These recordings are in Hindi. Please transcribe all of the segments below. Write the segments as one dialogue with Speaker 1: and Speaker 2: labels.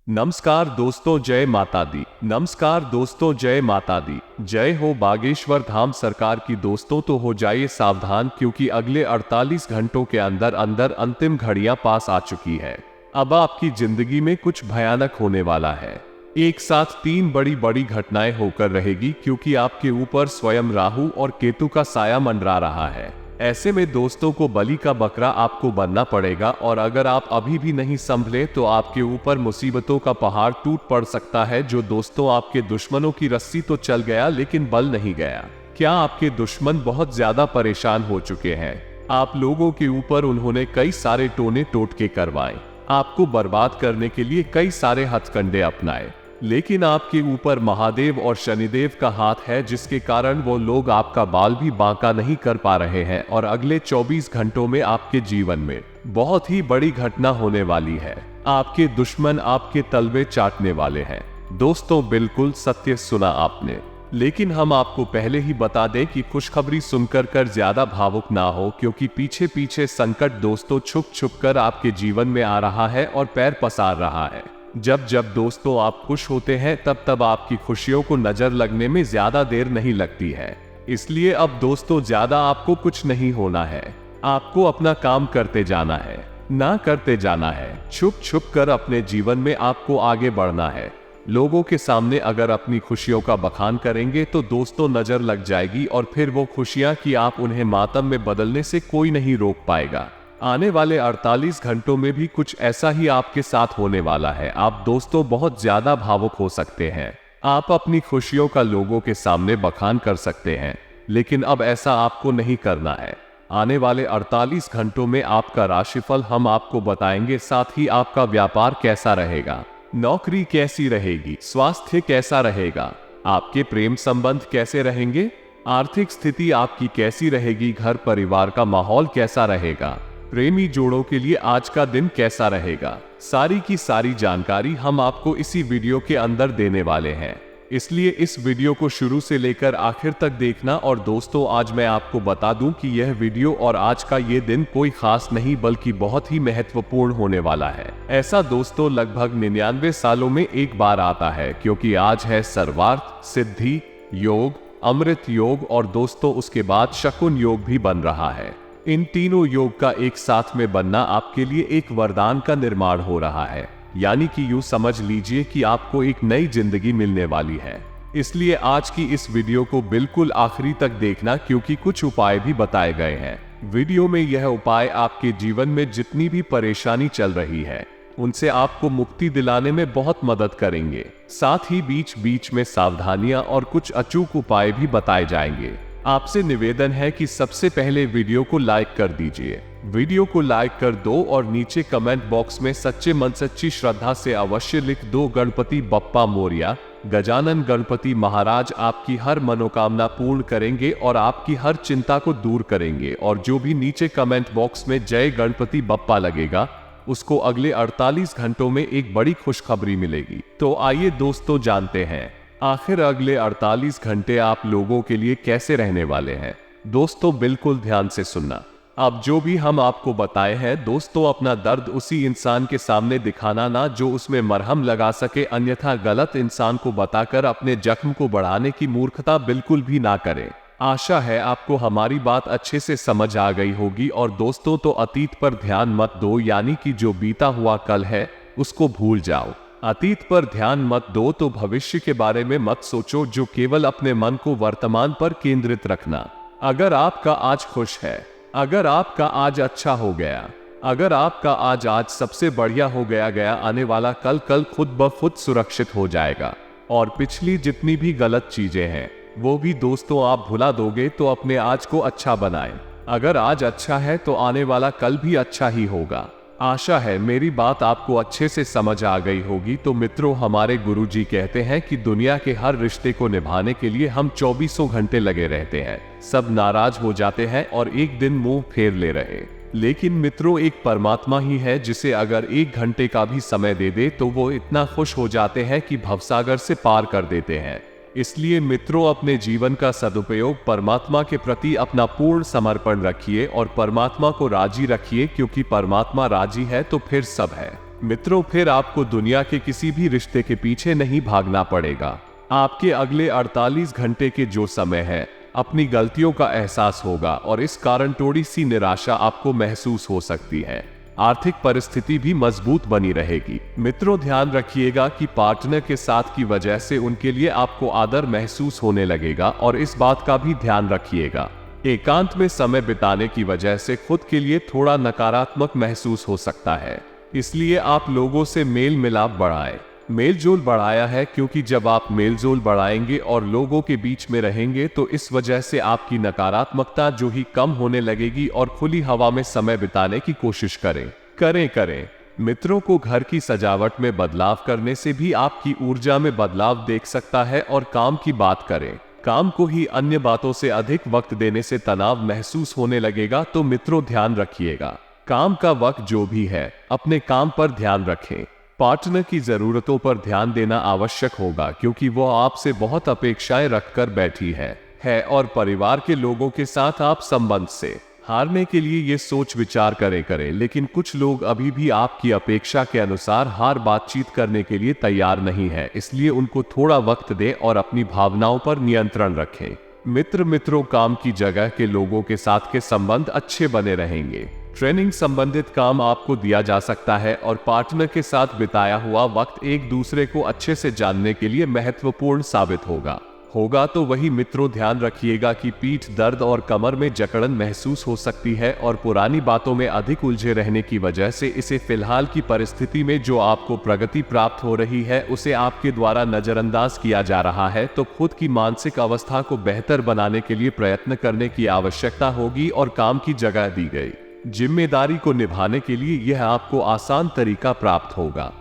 Speaker 1: नमस्कार दोस्तों, जय माता दी। नमस्कार दोस्तों, जय माता दी। जय हो बागेश्वर धाम सरकार की। दोस्तों तो हो जाइए सावधान, क्योंकि अगले 48 घंटों के अंदर अंदर अंतिम घड़ियां पास आ चुकी है। अब आपकी जिंदगी में कुछ भयानक होने वाला है। एक साथ 3 बड़ी बड़ी घटनाएं होकर रहेगी, क्योंकि आपके ऊपर स्वयं राहु और केतु का साया मंडरा रहा है। ऐसे में दोस्तों को बलि का बकरा आपको बनना पड़ेगा, और अगर आप अभी भी नहीं संभले तो आपके ऊपर मुसीबतों का पहाड़ टूट पड़ सकता है। जो दोस्तों आपके दुश्मनों की रस्सी तो चल गया, लेकिन बल नहीं गया। क्या आपके दुश्मन बहुत ज्यादा परेशान हो चुके हैं? आप लोगों के ऊपर उन्होंने कई सारे टोने टोटके करवाए, आपको बर्बाद करने के लिए कई सारे हथकंडे अपनाए, लेकिन आपके ऊपर महादेव और शनिदेव का हाथ है, जिसके कारण वो लोग आपका बाल भी बांका नहीं कर पा रहे हैं। और अगले 24 घंटों में आपके जीवन में बहुत ही बड़ी घटना होने वाली है। आपके दुश्मन आपके तलवे चाटने वाले हैं। दोस्तों, बिल्कुल सत्य सुना आपने, लेकिन हम आपको पहले ही बता दें कि खुशखबरी सुनकर ज्यादा भावुक ना हो, क्योंकि पीछे पीछे संकट दोस्तों छुप छुप कर आपके जीवन में आ रहा है और पैर पसार रहा है। जब जब दोस्तों आप खुश होते हैं, तब तब आपकी खुशियों को नजर लगने में ज्यादा देर नहीं लगती है। इसलिए अब दोस्तों ज्यादा आपको कुछ नहीं होना है। आपको अपना काम करते जाना है, ना करते जाना है। छुप छुप कर अपने जीवन में आपको आगे बढ़ना है। लोगों के सामने अगर अपनी खुशियों का बखान करेंगे तो दोस्तों नजर लग जाएगी, और फिर वो खुशियां कि आप उन्हें मातम में बदलने से कोई नहीं रोक पाएगा। आने वाले 48 घंटों में भी कुछ ऐसा ही आपके साथ होने वाला है। आप दोस्तों बहुत ज्यादा भावुक हो सकते हैं। आप अपनी खुशियों का लोगों के सामने बखान कर सकते हैं, लेकिन अब ऐसा आपको नहीं करना है। आने वाले 48 घंटों में आपका राशिफल हम आपको बताएंगे, साथ ही आपका व्यापार कैसा रहेगा, नौकरी कैसी रहेगी, स्वास्थ्य कैसा रहेगा, आपके प्रेम संबंध कैसे रहेंगे, आर्थिक स्थिति आपकी कैसी रहेगी, घर परिवार का माहौल कैसा रहेगा, प्रेमी जोड़ों के लिए आज का दिन कैसा रहेगा। सारी की सारी जानकारी हम आपको इसी वीडियो के अंदर देने वाले हैं, इसलिए इस वीडियो को शुरू से लेकर आखिर तक देखना। और दोस्तों, आज मैं आपको बता दूं कि यह वीडियो और आज का ये दिन कोई खास नहीं बल्कि बहुत ही महत्वपूर्ण होने वाला है। ऐसा दोस्तों लगभग 99 सालों में एक बार आता है, क्योंकि आज है सर्वार्थ सिद्धि योग, अमृत योग, और दोस्तों उसके बाद शकुन योग भी बन रहा है। इन तीनों योग का एक साथ में बनना आपके लिए एक वरदान का निर्माण हो रहा है, यानी कि यूं समझ लीजिए कि आपको एक नई जिंदगी मिलने वाली है। इसलिए आज की इस वीडियो को बिल्कुल आखिरी तक देखना, क्योंकि कुछ उपाय भी बताए गए हैं वीडियो में। यह उपाय आपके जीवन में जितनी भी परेशानी चल रही है, उनसे आपको मुक्ति दिलाने में बहुत मदद करेंगे। साथ ही बीच बीच में सावधानियां और कुछ अचूक उपाय भी बताए जाएंगे। आपसे निवेदन है कि सबसे पहले वीडियो को लाइक कर दीजिए। वीडियो को लाइक कर दो और नीचे कमेंट बॉक्स में सच्चे मन सच्ची श्रद्धा से अवश्य लिख दो, गणपति बप्पा मोरया। गजानन गणपति महाराज आपकी हर मनोकामना पूर्ण करेंगे और आपकी हर चिंता को दूर करेंगे। और जो भी नीचे कमेंट बॉक्स में जय गणपति बप्पा लगेगा, उसको अगले 48 घंटों में एक बड़ी खुशखबरी मिलेगी। तो आइए दोस्तों जानते हैं आखिर अगले 48 घंटे आप लोगों के लिए कैसे रहने वाले हैं। दोस्तों बिल्कुल ध्यान से सुनना। अब जो भी हम आपको बताए हैं दोस्तों, अपना दर्द उसी इंसान के सामने दिखाना ना जो उसमें मरहम लगा सके, अन्यथा गलत इंसान को बताकर अपने जख्म को बढ़ाने की मूर्खता बिल्कुल भी ना करें। आशा है आपको हमारी बात अच्छे से समझ आ गई होगी। और दोस्तों तो अतीत पर ध्यान मत दो, यानी कि जो बीता हुआ कल है उसको भूल जाओ। अतीत पर ध्यान मत दो तो भविष्य के बारे में मत सोचो, जो केवल अपने मन को वर्तमान पर केंद्रित रखना। अगर आपका आज खुश है, अगर आपका आज अच्छा हो गया, अगर आपका आज सबसे बढ़िया हो गया, आने वाला कल खुद ब खुद सुरक्षित हो जाएगा। और पिछली जितनी भी गलत चीजें हैं वो भी दोस्तों आप भुला दोगे, तो अपने आज को अच्छा बनाएं। अगर आज अच्छा है तो आने वाला कल भी अच्छा ही होगा। आशा है मेरी बात आपको अच्छे से समझ आ गई होगी। तो मित्रों, हमारे गुरुजी कहते हैं कि दुनिया के हर रिश्ते को निभाने के लिए हम 24 घंटे लगे रहते हैं। सब नाराज हो जाते हैं और एक दिन मुंह फेर ले रहे, लेकिन मित्रों एक परमात्मा ही है जिसे अगर 1 घंटे का भी समय दे दे तो वो इतना खुश हो जाते हैं कि भवसागर से पार कर देते हैं। इसलिए मित्रों, अपने जीवन का सदुपयोग परमात्मा के प्रति अपना पूर्ण समर्पण रखिए और परमात्मा को राजी रखिए, क्योंकि परमात्मा राजी है तो फिर सब है। मित्रों, फिर आपको दुनिया के किसी भी रिश्ते के पीछे नहीं भागना पड़ेगा। आपके अगले 48 घंटे के जो समय है, अपनी गलतियों का एहसास होगा और इस कारण थोड़ी सी निराशा आपको महसूस हो सकती है। आर्थिक परिस्थिति भी मजबूत बनी रहेगी। मित्रों, ध्यान रखिएगा कि पार्टनर के साथ की वजह से उनके लिए आपको आदर महसूस होने लगेगा और इस बात का भी ध्यान रखिएगा। एकांत में समय बिताने की वजह से खुद के लिए थोड़ा नकारात्मक महसूस हो सकता है, इसलिए आप लोगों से मेल मिलाप बढ़ाएं। मेल जोल बढ़ाया है क्योंकि जब आप मेल जोल बढ़ाएंगे और लोगों के बीच में रहेंगे तो इस वजह से आपकी नकारात्मकता जो ही कम होने लगेगी और खुली हवा में समय बिताने की कोशिश करें। मित्रों को घर की सजावट में बदलाव करने से भी आपकी ऊर्जा में बदलाव देख सकता है और काम की बात करें। काम को ही अन्य बातों से अधिक वक्त देने से तनाव महसूस होने लगेगा, तो मित्रों ध्यान रखिएगा। काम का वक्त जो भी है, अपने काम पर ध्यान रखें। पार्टनर की जरूरतों पर ध्यान देना आवश्यक होगा क्योंकि वो आपसे बहुत अपेक्षाएं रखकर बैठी है और परिवार के लोगों के साथ आप संबंध से हारने के लिए ये सोच विचार करें। लेकिन कुछ लोग अभी भी आपकी अपेक्षा के अनुसार हार बातचीत करने के लिए तैयार नहीं है, इसलिए उनको थोड़ा वक्त दें और अपनी भावनाओं पर नियंत्रण रखें। मित्रों, काम की जगह के लोगों के साथ के संबंध अच्छे बने रहेंगे। ट्रेनिंग संबंधित काम आपको दिया जा सकता है और पार्टनर के साथ बिताया हुआ वक्त एक दूसरे को अच्छे से जानने के लिए महत्वपूर्ण साबित होगा तो वही मित्रों, ध्यान रखिएगा कि पीठ दर्द और कमर में जकड़न महसूस हो सकती है और पुरानी बातों में अधिक उलझे रहने की वजह से इसे फिलहाल की परिस्थिति में जो आपको प्रगति प्राप्त हो रही है उसे आपके द्वारा नजरअंदाज किया जा रहा है। तो खुद की मानसिक अवस्था को बेहतर बनाने के लिए प्रयत्न करने की आवश्यकता होगी और काम की जगह दी गई जिम्मेदारी को निभाने के लिए यह आपको आसान तरीका प्राप्त होगा।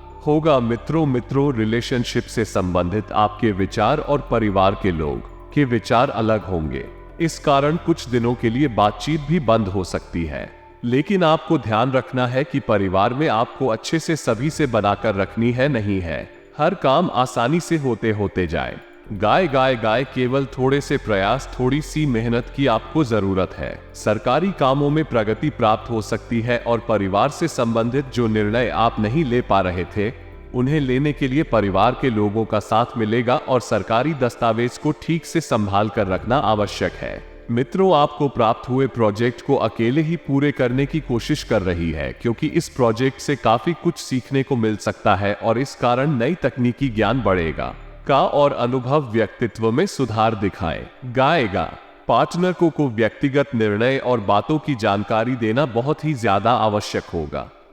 Speaker 1: मित्रों, रिलेशनशिप से संबंधित आपके विचार और परिवार के लोग के विचार अलग होंगे। इस कारण कुछ दिनों के लिए बातचीत भी बंद हो सकती है, लेकिन आपको ध्यान रखना है कि परिवार में आपको अच्छे से सभी से बनाकर रखनी है, नहीं है हर काम आसानी से होते जाए। गाय केवल थोड़े से प्रयास, थोड़ी सी मेहनत की आपको जरूरत है। सरकारी कामों में प्रगति प्राप्त हो सकती है और परिवार से संबंधित जो निर्णय आप नहीं ले पा रहे थे उन्हें लेने के लिए परिवार के लोगों का साथ मिलेगा और सरकारी दस्तावेज को ठीक से संभाल कर रखना आवश्यक है। मित्रों, आपको प्राप्त हुए प्रोजेक्ट को अकेले ही पूरे करने की कोशिश कर रही है क्योंकि इस प्रोजेक्ट से काफी कुछ सीखने को मिल सकता है और इस कारण नई तकनीकी ज्ञान बढ़ेगा और अनुभव व्यक्तित्व में सुधार दिखाएगा। पार्टनर को व्यक्तिगत निर्णय और बातों की जानकारी देना बहुत ही ज्यादा आवश्यक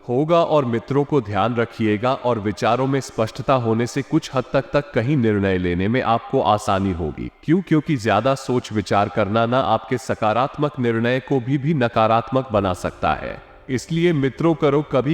Speaker 1: होगा और मित्रों को ध्यान रखिएगा और विचारों में स्पष्टता होने से कुछ हद तक कहीं निर्णय लेने में आपको आसानी होगी। क्योंकि ज्यादा सोच विचार करना ना आपके सकारात्मक निर्णय को भी नकारात्मक बना सकता है। इसलिए मित्रों,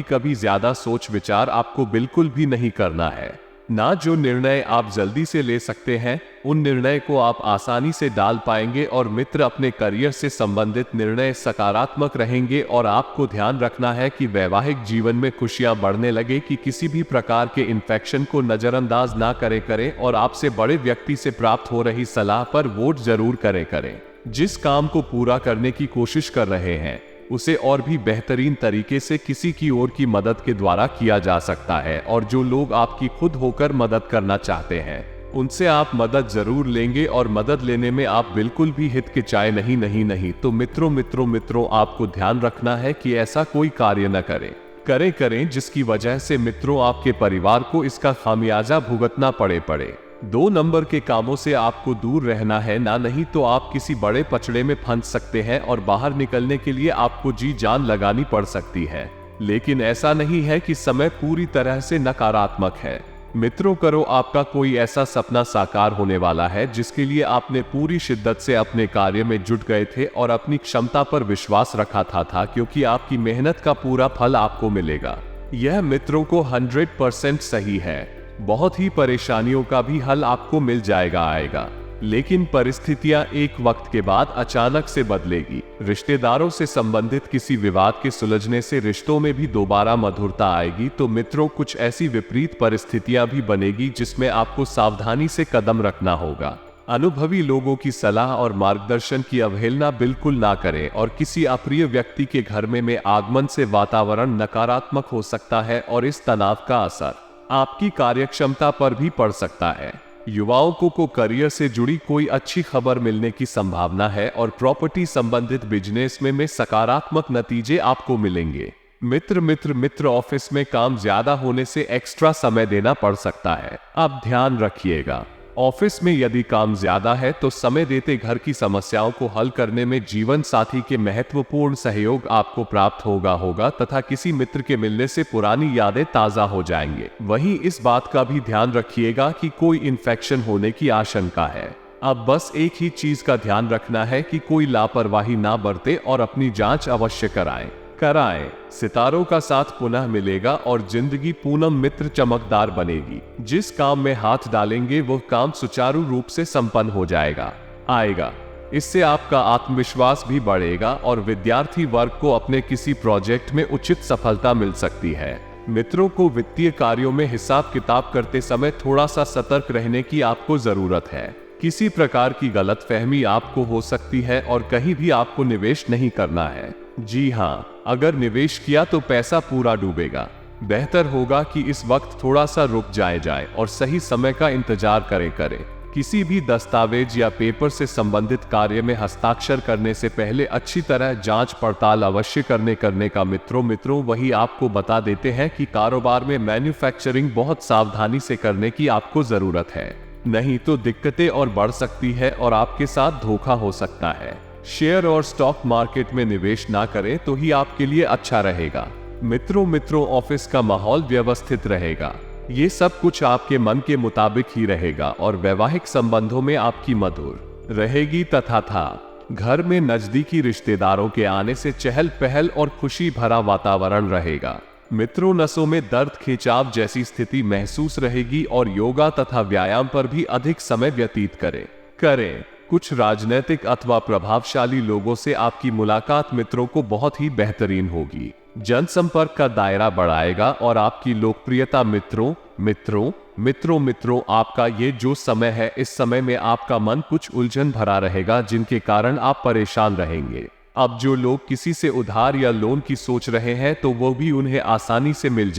Speaker 1: कभी ज्यादा सोच विचार आपको बिल्कुल भी नहीं करना है। ना जो निर्णय आप जल्दी से ले सकते हैं उन निर्णय को आप आसानी से डाल पाएंगे और मित्र, अपने करियर से संबंधित निर्णय सकारात्मक रहेंगे और आपको ध्यान रखना है कि वैवाहिक जीवन में खुशियां बढ़ने लगे कि किसी भी प्रकार के इन्फेक्शन को नजरअंदाज ना करें और आपसे बड़े व्यक्ति से प्राप्त हो रही सलाह पर वोट जरूर करें। जिस काम को पूरा करने की कोशिश कर रहे हैं उसे और भी बेहतरीन तरीके से किसी की ओर की मदद के द्वारा किया जा सकता है और जो लोग आपकी खुद होकर मदद करना चाहते हैं उनसे आप मदद जरूर लेंगे और मदद लेने में आप बिल्कुल भी हिचकिचाए नहीं। तो मित्रों, आपको ध्यान रखना है कि ऐसा कोई कार्य न करें जिसकी वजह से मित्रों आपके परिवार को इसका खामियाजा भुगतना पड़े। 2 नंबर के कामों से आपको दूर रहना है, ना नहीं तो आप किसी बड़े पचड़े में फंस सकते हैं और बाहर निकलने के लिए आपको जी जान लगानी पड़ सकती है। लेकिन ऐसा नहीं है कि समय पूरी तरह से नकारात्मक है। मित्रों, आपका कोई ऐसा सपना साकार होने वाला है जिसके लिए आपने पूरी शिद्दत से अपने कार्य में जुट गए थे और अपनी क्षमता पर विश्वास रखा था क्योंकि आपकी मेहनत का पूरा फल आपको मिलेगा। यह मित्रों को 100% सही है। बहुत ही परेशानियों का भी हल आपको मिल जाएगा, लेकिन परिस्थितियां एक वक्त के बाद अचानक से बदलेगी। रिश्तेदारों से संबंधित किसी विवाद के सुलझने से रिश्तों में भी दोबारा मधुरता आएगी। तो मित्रों, कुछ ऐसी विपरीत परिस्थितियां भी बनेगी जिसमें आपको सावधानी से कदम रखना अनुभवी लोगों की सलाह और मार्गदर्शन की अवहेलना बिल्कुल ना करें और किसी अप्रिय व्यक्ति के घर में आगमन से वातावरण नकारात्मक हो सकता है और इस तनाव का असर आपकी कार्यक्षमता पर भी पड़ सकता है। युवाओं को करियर से जुड़ी कोई अच्छी खबर मिलने की संभावना है और प्रॉपर्टी संबंधित बिजनेस में सकारात्मक नतीजे आपको मिलेंगे। मित्र ऑफिस में काम ज्यादा होने से एक्स्ट्रा समय देना पड़ सकता है, आप ध्यान रखिएगा। ऑफिस में यदि काम ज्यादा है तो समय देते घर की समस्याओं को हल करने में जीवन साथी के महत्वपूर्ण सहयोग आपको प्राप्त होगा तथा किसी मित्र के मिलने से पुरानी यादें ताजा हो जाएंगे। वहीं इस बात का भी ध्यान रखिएगा कि कोई इन्फेक्शन होने की आशंका है। अब बस एक ही चीज का ध्यान रखना है कि कोई लापरवाही ना बरते और अपनी जांच अवश्य कराएं। सितारों का साथ पुनः मिलेगा और जिंदगी पूनम मित्र चमकदार बनेगी। जिस काम में हाथ डालेंगे वह काम सुचारू रूप से संपन्न हो आएगा। इससे आपका आत्मविश्वास भी बढ़ेगा और विद्यार्थी वर्ग को अपने किसी प्रोजेक्ट में उचित सफलता मिल सकती है। मित्रों को वित्तीय कार्यों में हिसाब किताब करते समय थोड़ा सा सतर्क रहने की आपको जरूरत है। किसी प्रकार की गलतफहमी आपको हो सकती है और कहीं भी आपको निवेश नहीं करना है। जी हाँ, अगर निवेश किया तो पैसा पूरा डूबेगा। बेहतर होगा कि इस वक्त थोड़ा सा रुक जाए और सही समय का इंतजार करें। किसी भी दस्तावेज या पेपर से संबंधित कार्य में हस्ताक्षर करने से पहले अच्छी तरह जांच पड़ताल अवश्य करने का मित्रों वही आपको बता देते हैं कि कारोबार में मैन्युफैक्चरिंग बहुत सावधानी से करने की आपको जरूरत है, नहीं तो दिक्कतें और बढ़ सकती है और आपके साथ धोखा हो सकता है। शेयर और स्टॉक मार्केट में निवेश ना करें तो ही आपके लिए अच्छा रहेगा। मित्रों ऑफिस का माहौल व्यवस्थित रहेगा। ये सब कुछ आपके मन के मुताबिक ही रहेगा और वैवाहिक संबंधों में आपकी मधुर रहेगी तथा घर में नजदीकी रिश्तेदारों के आने से चहल पहल और खुशी भरा वातावरण रहेगा। मित्रों, नसों में दर्द खिंचाव जैसी स्थिति महसूस रहेगी और योगा तथा व्यायाम पर भी अधिक समय व्यतीत करें। कुछ राजनीतिक अथवा प्रभावशाली लोगों से आपकी मुलाकात मित्रों को बहुत ही बेहतरीन होगी। जनसंपर्क का दायरा बढ़ाएगा और आपकी लोकप्रियता मित्रों आपका ये जो समय है, इस समय में आपका मन कुछ उलझन भरा रहेगा जिनके कारण आप परेशान रहेंगे। अब जो लोग किसी से उधार या लोन की सोच रहे हैं तो वो भी उन्हें आसानी से मिल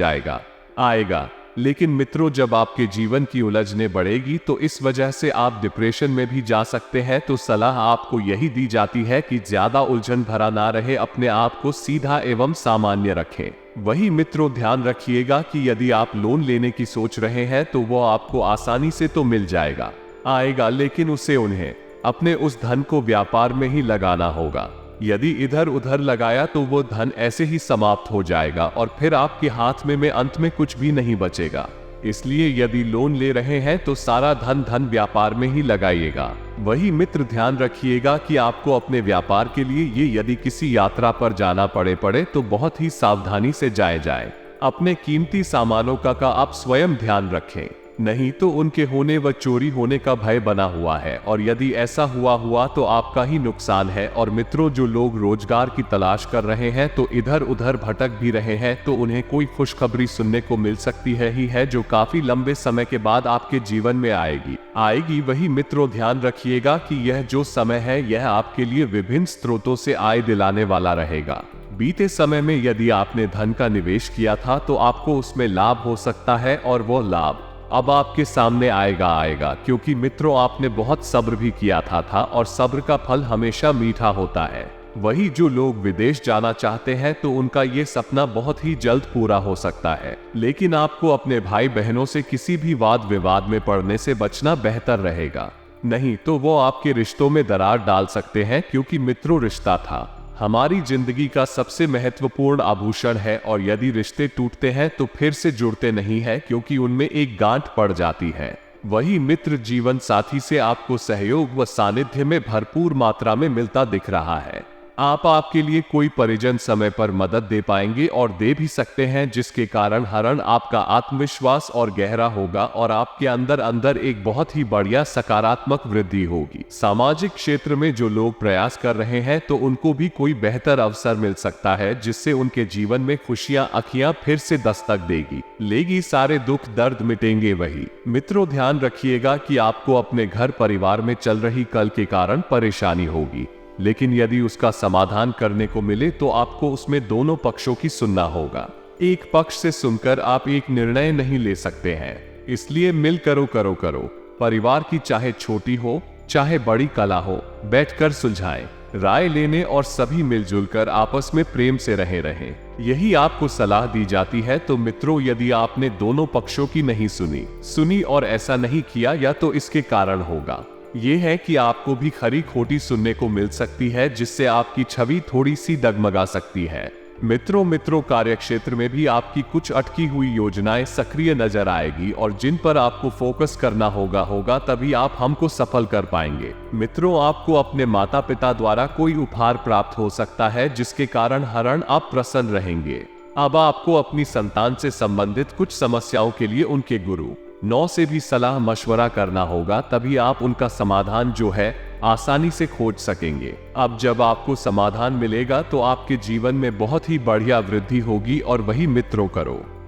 Speaker 1: आएगा। लेकिन मित्रों, जब आपके जीवन की उलझने बढ़ेगी तो इस वजह से आप डिप्रेशन में भी जा सकते हैं। तो सलाह आपको यही दी जाती है कि ज्यादा उलझन भरा ना रहे, अपने आप को सीधा एवं सामान्य रखें। वही मित्रों, ध्यान रखिएगा कि यदि आप लोन लेने की सोच रहे हैं तो वो आपको आसानी से तो मिल आएगा, लेकिन उन्हें अपने उस धन को व्यापार में ही लगाना होगा। यदि इधर उधर लगाया तो वो धन ऐसे ही समाप्त हो जाएगा और फिर आपके हाथ में अंत में कुछ भी नहीं बचेगा। इसलिए यदि लोन ले रहे हैं तो सारा धन व्यापार में ही लगाइएगा। वही मित्र, ध्यान रखिएगा कि आपको अपने व्यापार के लिए यदि किसी यात्रा पर जाना पड़े तो बहुत ही सावधानी से जाए। अपने कीमती सामानों का आप स्वयं ध्यान रखें, नहीं तो उनके होने व चोरी होने का भय बना हुआ है और यदि ऐसा हुआ तो आपका ही नुकसान है। और मित्रों, जो लोग रोजगार की तलाश कर रहे हैं तो इधर उधर भटक भी रहे हैं तो उन्हें कोई खुशखबरी सुनने को मिल सकती है जो काफी लंबे समय के बाद आपके जीवन में आएगी। वही मित्रों, ध्यान रखिएगा कि यह जो समय है यह आपके लिए विभिन्न स्रोतों से आय दिलाने वाला रहेगा। बीते समय में यदि आपने धन का निवेश किया था तो आपको उसमें लाभ हो सकता है और वो लाभ अब आपके सामने आएगा, क्योंकि मित्रों, आपने बहुत सब्र भी किया था और सब्र का फल हमेशा मीठा होता है। वही जो लोग विदेश जाना चाहते हैं तो उनका ये सपना बहुत ही जल्द पूरा हो सकता है, लेकिन आपको अपने भाई बहनों से किसी भी वाद विवाद में पड़ने से बचना बेहतर रहेगा, नहीं तो वो आपके रिश्तों में दरार डाल सकते हैं। क्योंकि मित्रों, रिश्ता हमारी जिंदगी का सबसे महत्वपूर्ण आभूषण है और यदि रिश्ते टूटते हैं तो फिर से जुड़ते नहीं है, क्योंकि उनमें एक गांठ पड़ जाती है। वही मित्र, जीवन साथी से आपको सहयोग व सानिध्य में भरपूर मात्रा में मिलता दिख रहा है। आप आपके लिए कोई परिजन समय पर मदद दे पाएंगे और दे भी सकते हैं, जिसके कारण हरण आपका आत्मविश्वास और गहरा होगा और आपके अंदर अंदर एक बहुत ही बढ़िया सकारात्मक वृद्धि होगी। सामाजिक क्षेत्र में जो लोग प्रयास कर रहे हैं तो उनको भी कोई बेहतर अवसर मिल सकता है, जिससे उनके जीवन में खुशियां अखियां फिर से दस्तक लेगी। सारे दुख दर्द मिटेंगे वही। मित्रों, ध्यान रखिएगा कि आपको अपने घर परिवार में चल रही कल के कारण परेशानी होगी, लेकिन यदि उसका समाधान करने को मिले तो आपको उसमें दोनों पक्षों की सुनना होगा। एक पक्ष से सुनकर आप एक निर्णय नहीं ले सकते हैं, इसलिए मिल करो। परिवार की चाहे छोटी हो चाहे बड़ी कला हो, बैठकर सुलझाएं, राय लेने और सभी मिलजुल कर आपस में प्रेम से रहें। यही आपको सलाह दी जाती है। तो मित्रों, यदि आपने दोनों पक्षों की नहीं सुनी और ऐसा नहीं किया, या तो इसके कारण होगा ये है कि आपको भी खरी खोटी सुनने को मिल सकती है, जिससे आपकी छवि थोड़ी सी डगमगा सकती है। मित्रों, कार्यक्षेत्र में भी आपकी कुछ अटकी हुई योजनाएं सक्रिय नजर आएगी और जिन पर आपको फोकस करना होगा, तभी आप हमको सफल कर पाएंगे। मित्रों, आपको अपने माता पिता द्वारा कोई उपहार प्राप्त हो सकता है, जिसके कारण हरण आप प्रसन्न रहेंगे। अब आपको अपनी संतान से संबंधित कुछ समस्याओं के लिए उनके गुरु 9 से भी सलाह मशवरा करना होगा, तभी आप उनका समाधान जो है आसानी से खोज सकेंगे। अब जब आपको समाधान मिलेगा तो आपके जीवन में बहुत ही बढ़िया वृद्धि होगी। और वही मित्रों,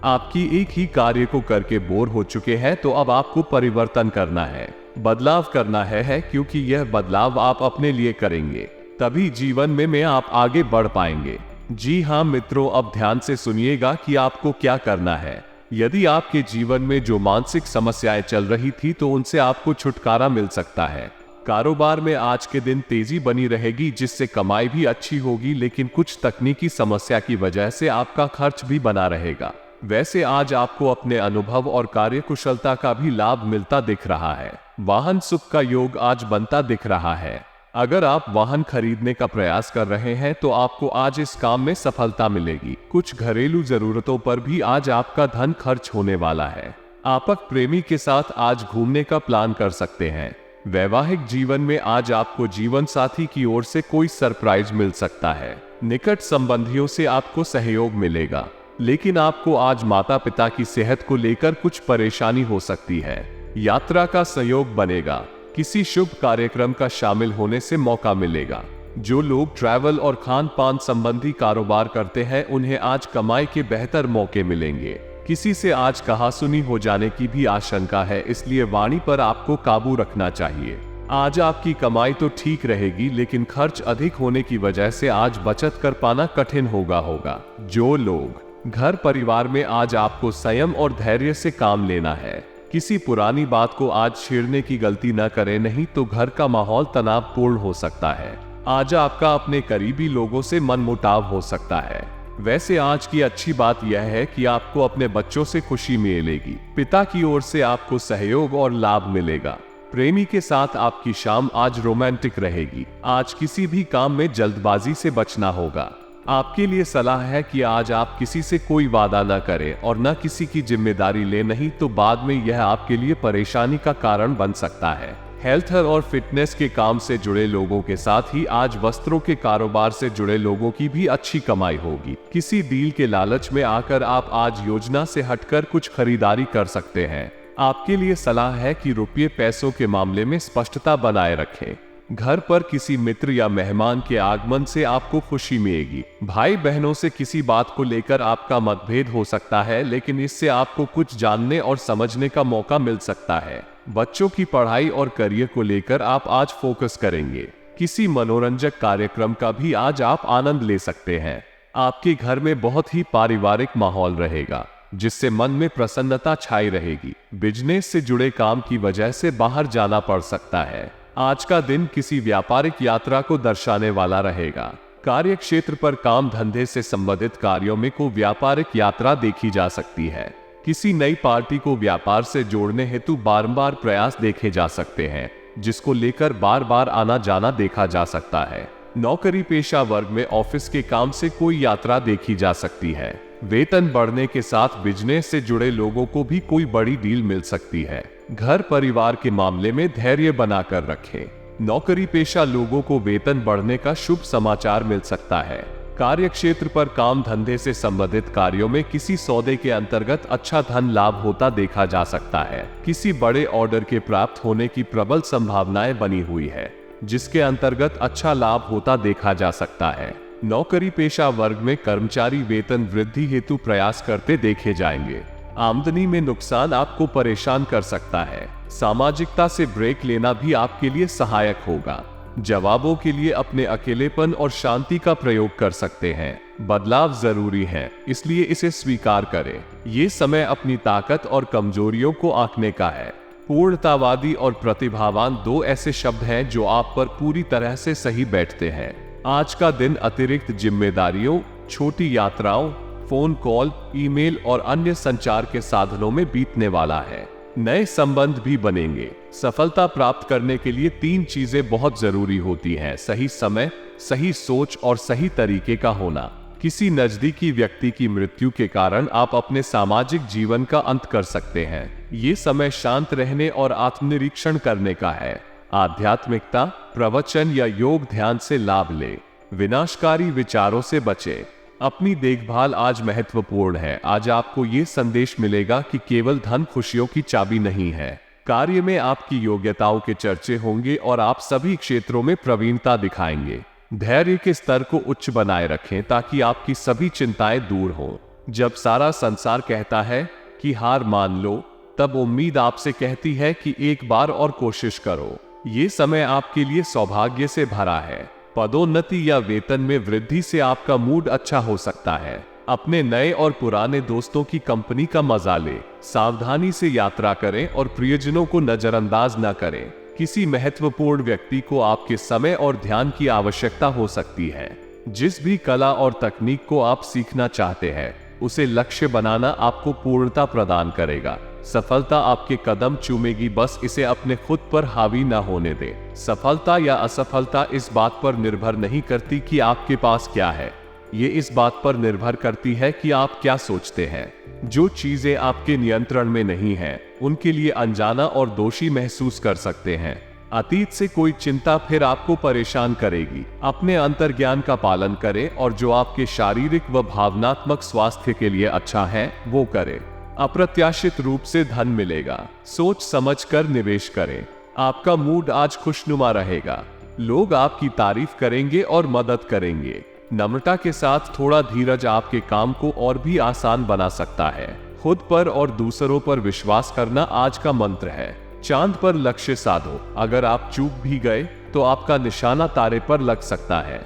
Speaker 1: आपकी एक ही कार्य को करके बोर हो चुके हैं, तो अब आपको परिवर्तन करना है, बदलाव करना है, क्योंकि यह बदलाव आप अपने लिए करेंगे, तभी जीवन में आप आगे बढ़ पाएंगे। जी हाँ मित्रों, अब ध्यान से सुनिएगा कि आपको क्या करना है। यदि आपके जीवन में जो मानसिक समस्याएं चल रही थी तो उनसे आपको छुटकारा मिल सकता है। कारोबार में आज के दिन तेजी बनी रहेगी, जिससे कमाई भी अच्छी होगी, लेकिन कुछ तकनीकी समस्या की वजह से आपका खर्च भी बना रहेगा। वैसे आज आपको अपने अनुभव और कार्यकुशलता का भी लाभ मिलता दिख रहा है। वाहन सुख का योग आज बनता दिख रहा है। अगर आप वाहन खरीदने का प्रयास कर रहे हैं तो आपको आज इस काम में सफलता मिलेगी। कुछ घरेलू जरूरतों पर भी आज आपका धन खर्च होने वाला है। आपक प्रेमी के साथ आज घूमने का प्लान कर सकते हैं। वैवाहिक जीवन में आज आपको जीवन साथी की ओर से कोई सरप्राइज मिल सकता है। निकट संबंधियों से आपको सहयोग मिलेगा, लेकिन आपको आज माता पिता की सेहत को लेकर कुछ परेशानी हो सकती है। यात्रा का संयोग बनेगा, किसी शुभ कार्यक्रम का शामिल होने से मौका मिलेगा। जो लोग ट्रैवल और खान पान संबंधी कारोबार करते हैं, उन्हें आज कमाई के बेहतर मौके मिलेंगे। किसी से आज कहासुनी हो जाने की भी आशंका है, इसलिए वाणी पर आपको काबू रखना चाहिए। आज आपकी कमाई तो ठीक रहेगी, लेकिन खर्च अधिक होने की वजह से आज बचत कर पाना कठिन होगा। जो लोग घर परिवार में, आज आपको संयम और धैर्य से काम लेना है। किसी पुरानी बात को आज छेड़ने की गलती न करें, नहीं तो घर का माहौल तनावपूर्ण हो सकता है। आज आपका अपने करीबी लोगों से मनमुटाव हो सकता है। वैसे आज की अच्छी बात यह है कि आपको अपने बच्चों से खुशी मिलेगी। पिता की ओर से आपको सहयोग और लाभ मिलेगा। प्रेमी के साथ आपकी शाम आज रोमांटिक रहेगी। आज किसी भी काम में जल्दबाजी से बचना होगा। आपके लिए सलाह है कि आज आप किसी से कोई वादा न करें और न किसी की जिम्मेदारी ले, नहीं तो बाद में यह आपके लिए परेशानी का कारण बन सकता है। हेल्थ और फिटनेस के काम से जुड़े लोगों के साथ ही आज वस्त्रों के कारोबार से जुड़े लोगों की भी अच्छी कमाई होगी। किसी डील के लालच में आकर आप आज योजना से हटकर कुछ खरीदारी कर सकते हैं। आपके लिए सलाह है कि रुपये पैसों के मामले में स्पष्टता बनाए रखें। घर पर किसी मित्र या मेहमान के आगमन से आपको खुशी मिलेगी। भाई बहनों से किसी बात को लेकर आपका मतभेद हो सकता है, लेकिन इससे आपको कुछ जानने और समझने का मौका मिल सकता है। बच्चों की पढ़ाई और करियर को लेकर आप आज फोकस करेंगे। किसी मनोरंजक कार्यक्रम का भी आज आप आनंद ले सकते हैं। आपके घर में बहुत ही पारिवारिक माहौल रहेगा, जिससे मन में प्रसन्नता छाई रहेगी। बिजनेस से जुड़े काम की वजह से बाहर जाना पड़ सकता है। आज का दिन किसी व्यापारिक यात्रा को दर्शाने वाला रहेगा। कार्य क्षेत्र पर काम धंधे से संबंधित कार्यों में को व्यापारिक यात्रा देखी जा सकती है। किसी नई पार्टी को व्यापार से जोड़ने हेतु बारंबार प्रयास देखे जा सकते हैं, जिसको लेकर बार बार आना जाना देखा जा सकता है। नौकरी पेशा वर्ग में ऑफिस के काम से कोई यात्रा देखी जा सकती है। वेतन बढ़ने के साथ बिजनेस से जुड़े लोगों को भी कोई बड़ी डील मिल सकती है। घर परिवार के मामले में धैर्य बनाकर रखें। नौकरी पेशा लोगों को वेतन बढ़ने का शुभ समाचार मिल सकता है। कार्य क्षेत्र पर काम धंधे से संबंधित कार्यों में किसी सौदे के अंतर्गत अच्छा धन लाभ होता देखा जा सकता है। किसी बड़े ऑर्डर के प्राप्त होने की प्रबल संभावनाएं बनी हुई है, जिसके अंतर्गत अच्छा लाभ होता देखा जा सकता है। नौकरी पेशा वर्ग में कर्मचारी वेतन वृद्धि हेतु प्रयास करते देखे जाएंगे। आमदनी में नुकसान आपको परेशान कर सकता है। सामाजिकता से ब्रेक लेना भी आपके लिए सहायक होगा। जवाबों के लिए अपने अकेलेपन और शांति का प्रयोग कर सकते हैं। बदलाव जरूरी है, इसलिए इसे स्वीकार करें। ये समय अपनी ताकत और कमजोरियों को आंकने का है। पूर्णतावादी और प्रतिभावान दो ऐसे शब्द हैं जो आप पर पूरी तरह से सही बैठते हैं। आज का दिन अतिरिक्त जिम्मेदारियों, छोटी यात्राओं, फोन कॉल, ईमेल और अन्य संचार के साधनों में बीतने वाला है। नए संबंध भी बनेंगे। सफलता प्राप्त करने के लिए 3 चीजें बहुत जरूरी होती हैं: सही समय, सही सोच और सही तरीके का होना। किसी नजदीकी व्यक्ति की मृत्यु के कारण आप अपने सामाजिक जीवन का अंत कर सकते हैं। ये समय शांत रहने और आत्मनिरीक्षण करने का है। आध्यात्मिकता, प्रवचन या योग ध्यान से लाभ ले। विनाशकारी विचारों से बचे। अपनी देखभाल आज महत्वपूर्ण है। आज आपको ये संदेश मिलेगा कि केवल धन खुशियों की चाबी नहीं है। कार्य में आपकी योग्यताओं के चर्चे होंगे और आप सभी क्षेत्रों में प्रवीणता दिखाएंगे। धैर्य के स्तर को उच्च बनाए रखें ताकि आपकी सभी चिंताएं दूर हों। जब सारा संसार कहता है कि हार मान लो, तब उम्मीद आपसे कहती है कि एक बार और कोशिश करो। ये समय आपके लिए सौभाग्य से भरा है। पदोन्नति या वेतन में वृद्धि से आपका मूड अच्छा हो सकता है। अपने नए और पुराने दोस्तों की कंपनी का मजा ले। सावधानी से यात्रा करें और प्रियजनों को नजरअंदाज न करें। किसी महत्वपूर्ण व्यक्ति को आपके समय और ध्यान की आवश्यकता हो सकती है। जिस भी कला और तकनीक को आप सीखना चाहते हैं, उसे लक्ष्य बनाना आपको पूर्णता प्रदान करेगा। सफलता आपके कदम चूमेगी, बस इसे अपने खुद पर हावी न होने दे। सफलता या असफलता इस बात पर निर्भर नहीं करती कि आपके पास क्या है, ये इस बात पर निर्भर करती है कि आप क्या सोचते हैं। जो चीजें आपके नियंत्रण में नहीं हैं, उनके लिए अनजाना और दोषी महसूस कर सकते हैं। अतीत से कोई चिंता फिर आपको परेशान करेगी। अपने अंतर्ज्ञान का पालन करें और जो आपके शारीरिक व भावनात्मक स्वास्थ्य के लिए अच्छा है, वो करें। अप्रत्याशित रूप से धन मिलेगा। सोच समझकर निवेश करें। आपका मूड आज खुशनुमा रहेगा। लोग आपकी तारीफ करेंगे और मदद करेंगे। नम्रता के साथ थोड़ा धीरज आपके काम को और भी आसान बना सकता है। खुद पर और दूसरों पर विश्वास करना आज का मंत्र है। चांद पर लक्ष्य साधो। अगर आप चूक भी गए तो आपका निशाना तारे पर लग सकता है।